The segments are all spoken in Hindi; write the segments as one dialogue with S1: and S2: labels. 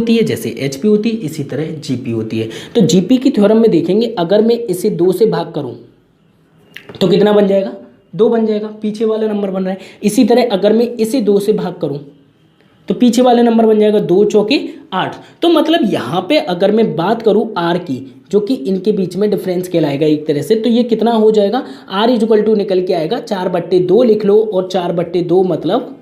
S1: होती है, जैसे HP होती है, इसी तरह GP होती है। तो GP की थ्योरम में देखेंगे, अगर मैं इसे 2 से भाग करूं तो कितना बन जाएगा, 2 बन जाएगा, पीछे वाला नंबर बन रहा है। इसी तरह अगर मैं इसे 2 से भाग करूं तो पीछे वाला नंबर बन जाएगा 2 चौके 8। तो मतलब यहाँ पे अगर मैं बात करूँ R की, जो कि इनके बीच में डिफरेंस कहलाएगा एक तरह से, तो ये कितना हो जाएगा, R इक्वल टू निकल के आएगा 4/2 लिख लो, और 4/2 मतलब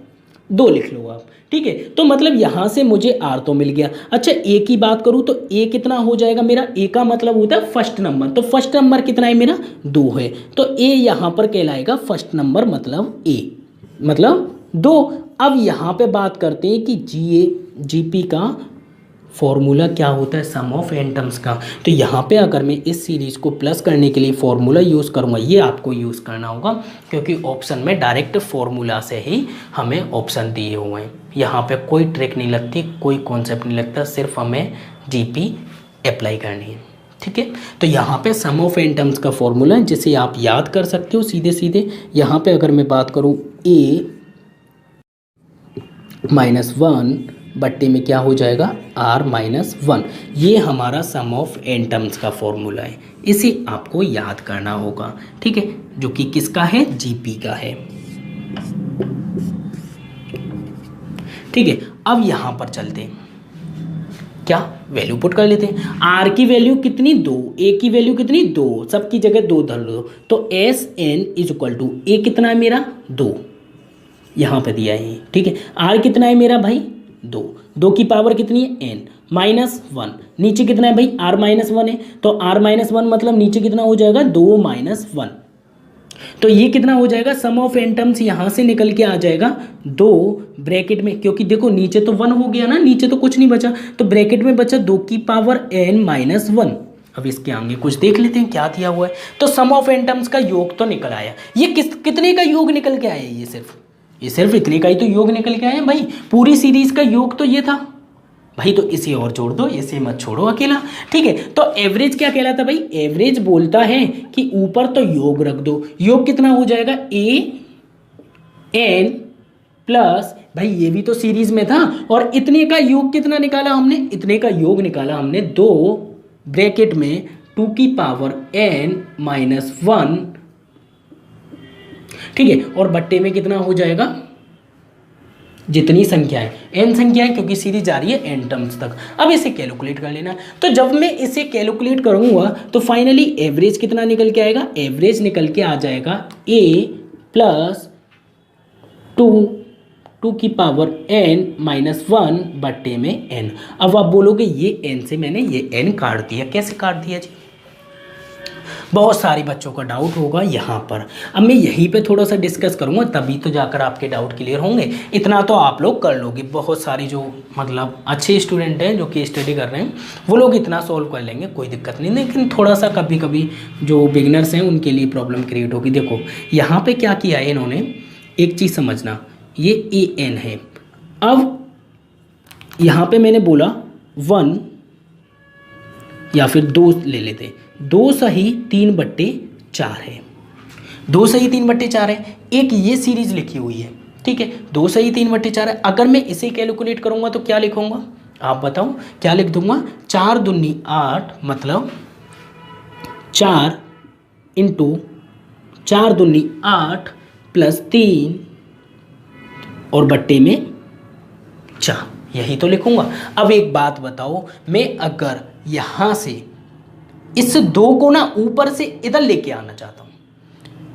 S1: 2 लिख लो आप, ठीक है। तो मतलब यहाँ से मुझे R तो मिल गया। अच्छा A की बात करूँ तो A कितना हो जाएगा मेरा, A का मतलब होता है फर्स्ट नंबर, तो फर्स्ट नंबर कितना है मेरा, 2 है, तो A यहाँ पर कहलाएगा फर्स्ट नंबर, मतलब A मतलब 2। अब यहाँ पे बात करते हैं कि GP का फॉर्मूला क्या होता है, सम ऑफ n टर्म्स का। तो यहाँ पे अगर मैं इस सीरीज़ को प्लस करने के लिए फॉर्मूला यूज़ करूँगा, ये आपको यूज़ करना होगा, क्योंकि ऑप्शन में डायरेक्ट फॉर्मूला से ही हमें ऑप्शन दिए हुए हैं। यहाँ पे कोई ट्रिक नहीं लगती, कोई कॉन्सेप्ट नहीं लगता, सिर्फ हमें GP अप्लाई करनी है, ठीक है। तो यहाँ पे सम ऑफ n टर्म्स का फॉर्मूला है, जिसे आप याद कर सकते हो सीधे सीधे। यहाँ पे अगर मैं बात करूँ A -1 बट्टे में क्या हो जाएगा, R -1, ये हमारा सम ऑफ n टर्म्स का फॉर्मूला है, इसे आपको याद करना होगा, ठीक है, जो कि किसका है, GP का है, ठीक है। अब यहाँ पर चलते हैं, क्या वैल्यू पुट कर लेते हैं। R की वैल्यू कितनी, 2, A की वैल्यू कितनी, 2, सबकी जगह 2 धर लो, तो SN इक्वल टू A कितना है मेरा, 2, यहाँ पे दिया है, ठीक है। R कितना है मेरा भाई, 2, 2 की पावर कितनी है, n -1, नीचे कितना है भाई, R -1 है, तो R -1 मतलब नीचे कितना हो जाएगा, 2 -1, तो ये कितना हो जाएगा, सम ऑफ n टर्म्स यहाँ से निकल के आ जाएगा 2 ब्रैकेट में, क्योंकि देखो नीचे तो 1 हो गया ना, नीचे तो कुछ नहीं बचा, तो ब्रैकेट में बचा 2 की पावर n -1। अब इसके आगे कुछ देख लेते हैं क्या दिया हुआ है। तो सम ऑफ n टर्म्स का योग तो निकल आया, ये कितने का योग निकल के आया, ये सिर्फ इतने का ही तो योग निकल के आया भाई, पूरी सीरीज का योग तो ये था भाई, तो इसे और जोड़ दो, इसे मत छोड़ो अकेला, ठीक है। तो एवरेज क्या कहलाता भाई, एवरेज बोलता है कि ऊपर तो योग रख दो, योग कितना हो जाएगा, AN प्लस, भाई ये भी तो सीरीज में था, और इतने का योग कितना निकाला हमने, इतने का योग निकाला हमने 2 ब्रैकेट में 2 की पावर n -1, ठीक है, और बट्टे में कितना हो जाएगा, जितनी संख्याएं n संख्याएं, क्योंकि सीरीज जा रही है n टर्म्स तक। अब इसे कैलकुलेट कर लेना, तो जब मैं इसे कैलकुलेट करूंगा तो फाइनली एवरेज कितना निकल के आएगा, एवरेज निकल के आ जाएगा A प्लस 2 की पावर n -1 बट्टे में n। अब आप बोलोगे ये n से मैंने ये n काट दिया, कैसे काट दिया जी, बहुत सारे बच्चों का डाउट होगा यहाँ पर। अब मैं यहीं पे थोड़ा सा डिस्कस करूँगा, तभी तो जाकर आपके डाउट क्लियर होंगे। इतना तो आप लोग कर लोगे, बहुत सारी जो मतलब अच्छे स्टूडेंट हैं जो कि स्टडी कर रहे हैं वो लोग इतना सॉल्व कर लेंगे, कोई दिक्कत नहीं। लेकिन थोड़ा सा कभी कभी जो बिगनर्स हैं उनके लिए प्रॉब्लम क्रिएट होगी। देखो यहाँ पर क्या किया है इन्होंने, एक चीज़ समझना, ये AN है। अब यहाँ पर मैंने बोला 1 या फिर 2 ले लेते, 2 सही 3/4 है, 2 सही 3/4 है। एक ये सीरीज लिखी हुई है, ठीक है, 2 सही 3/4 है। अगर मैं इसे कैलकुलेट करूँगा तो क्या लिखूँगा, आप बताओ क्या लिख दूँगा, 4 दूनी 8, मतलब 4 × 4 दूनी 8 प्लस 3 और बट्टे में 4, यही तो लिखूँगा। अब एक बात बताओ, मैं अगर यहाँ से इस 2 को ना ऊपर से इधर लेके आना चाहता हूँ,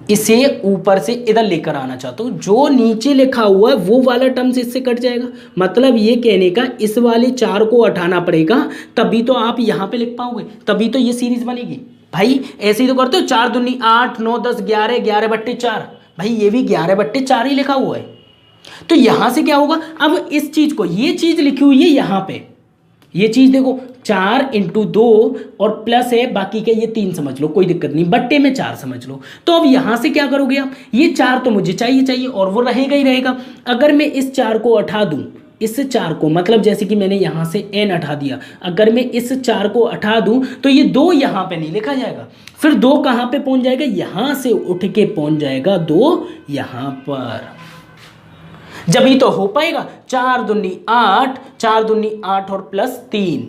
S1: इसे ऊपर से इधर लेकर आना चाहता हूँ, जो नीचे लिखा हुआ है वो वाला टर्म्स इससे कट जाएगा। मतलब ये कहने का इस वाले 4 को हटाना पड़ेगा, तभी तो आप यहाँ पे लिख पाओगे, तभी तो ये सीरीज बनेगी। भाई ऐसे ही तो करते हो, 4 दूनी 8, 9 10 11, 11/4, भाई ये भी 11/4 ही लिखा हुआ है। तो यहाँ से क्या होगा, अब इस चीज़ को, ये चीज़ लिखी हुई है यहाँ पे, ये चीज़ देखो 4 × 2 और प्लस है, बाकी के ये 3 समझ लो, कोई दिक्कत नहीं, बट्टे में 4 समझ लो। तो अब यहाँ से क्या करोगे आप, ये 4 तो मुझे चाहिए और वो रहेगा ही रहेगा। अगर मैं इस 4 को हटा दूँ, इस 4 को, मतलब जैसे कि मैंने यहाँ से n हटा दिया, अगर मैं इस 4 को हटा दूँ तो ये 2 यहाँ पे नहीं लिखा जाएगा, फिर 2 कहाँ पे पहुँच जाएगा, यहाँ से उठ के पहुँच जाएगा 2 यहाँ पर, जब ही तो हो पाएगा। 4 दूनी 8, 4 दूनी 8 और प्लस 3,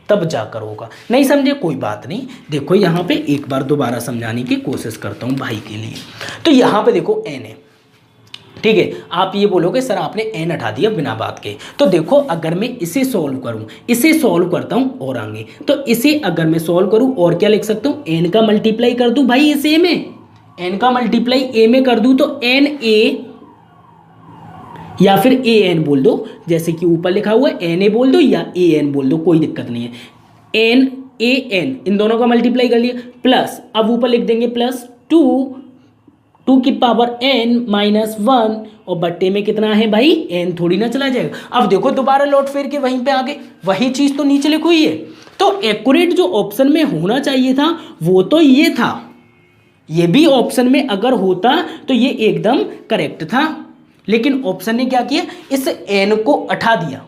S1: तब जाकर होगा। नहीं समझे कोई बात नहीं, देखो यहाँ पे एक बार दोबारा समझाने की कोशिश करता हूँ भाई के लिए। तो यहाँ पे देखो n है, ठीक है। आप ये बोलोगे सर आपने n हटा दिया बिना बात के, तो देखो अगर मैं इसे सॉल्व करूं, इसे सॉल्व करता हूं और आगे, तो इसे अगर मैं सॉल्व करूं और क्या लिख सकता हूं, n का मल्टीप्लाई कर दूं भाई इस a में, n का मल्टीप्लाई a में कर दूं तो n a या फिर a n बोल दो, जैसे कि ऊपर लिखा हुआ है n a बोल दो या a n बोल दो, कोई दिक्कत नहीं है। n a n इन दोनों का मल्टीप्लाई कर लिया, प्लस अब ऊपर लिख देंगे प्लस 2 की पावर n माइनस 1 और बट्टे में कितना है भाई n, थोड़ी ना चला जाएगा। अब देखो दोबारा लौट फेर के वहीं पे आगे वही चीज तो नीचे लिखी हुई है, तो एक्यूरेट जो ऑप्शन में होना चाहिए था वो तो ये था, ये भी ऑप्शन में अगर होता तो ये एकदम करेक्ट था, लेकिन ऑप्शन ने क्या किया, इस n को हटा दिया।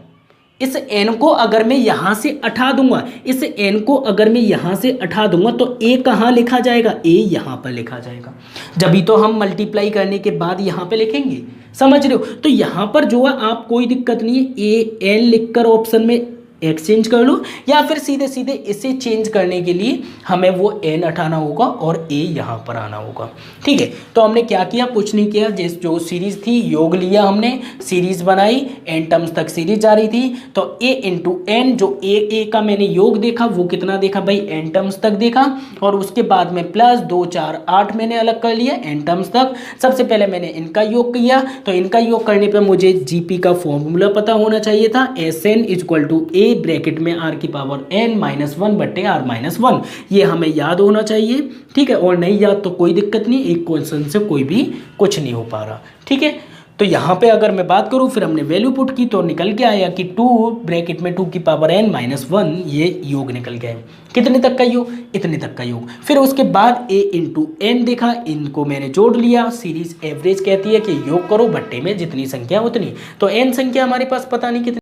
S1: इस n को अगर मैं यहां से हटा दूंगा, इस n को अगर मैं यहां से हटा दूंगा तो a कहां लिखा जाएगा, a यहां पर लिखा जाएगा, जब तो हम मल्टीप्लाई करने के बाद यहां पे लिखेंगे, समझ रहे हो। तो यहां पर जो है आप कोई दिक्कत नहीं है, a n लिखकर ऑप्शन में एक्सचेंज कर लो, या फिर सीधे सीधे इसे चेंज करने के लिए हमें वो n हटाना होगा और a यहाँ पर आना होगा, ठीक है। तो हमने क्या किया, कुछ नहीं किया, जो सीरीज थी योग लिया हमने, सीरीज बनाई, n टर्म्स तक सीरीज जा रही थी, तो a इंटू n, जो a का मैंने योग देखा वो कितना देखा भाई n टर्म्स तक देखा, और उसके बाद में प्लस 2 4 8 मैंने अलग कर लिया n टर्म्स तक। सबसे पहले मैंने इनका योग किया, तो इनका योग करने पर मुझे जीपी का फॉर्मूला पता होना चाहिए था, Sn equal to a bracket में r की पावर n माइनस 1 बट्टे r माइनस 1, ये हमें याद होना चाहिए, ठीक है। और नहीं याद तो कोई दिक्कत नहीं, एक क्वेश्चन से कोई भी कुछ नहीं हो पा रहा, ठीक है। तो यहाँ पे अगर मैं बात करूँ, फिर हमने वैल्यू पुट की तो निकल के आया कि 2 ब्रैकेट में 2 की पावर n माइनस 1, ये योग निकल गया है। कितने तक का योग, इतने तक का योग। फिर उसके बाद a इंटू n देखा, इनको मैंने जोड़ लिया, सीरीज एवरेज कहती है कि योग करो बट्टे में जितनी संख्या उतनी, तो n संख्या हमारे पास पता नहीं कितनी